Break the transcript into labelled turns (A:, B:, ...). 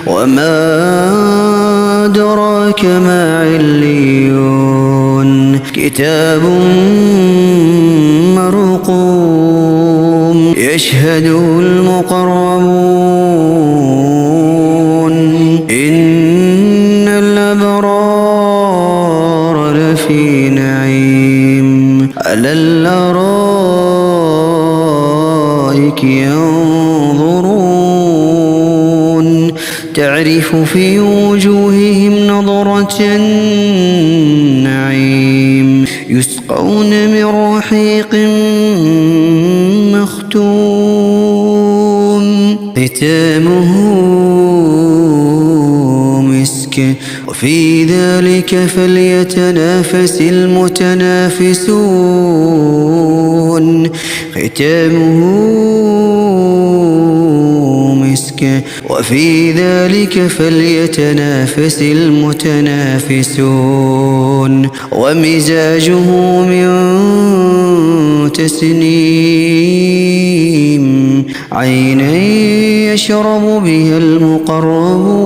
A: وما أدراك ما عليون كتاب مرقوم يشهده المقربون إن الأبرار لفي نعيم على الأرائك ينظرون تعرف في وجوههم نضرة النعيم يسقون من رحيق مختوم ختامه مسك وفي ذلك فليتنافس المتنافسون ختامه مسك وفي ذلك فليتنافس المتنافسون ومزاجه من تسنيم عينا يشرب بها المقربون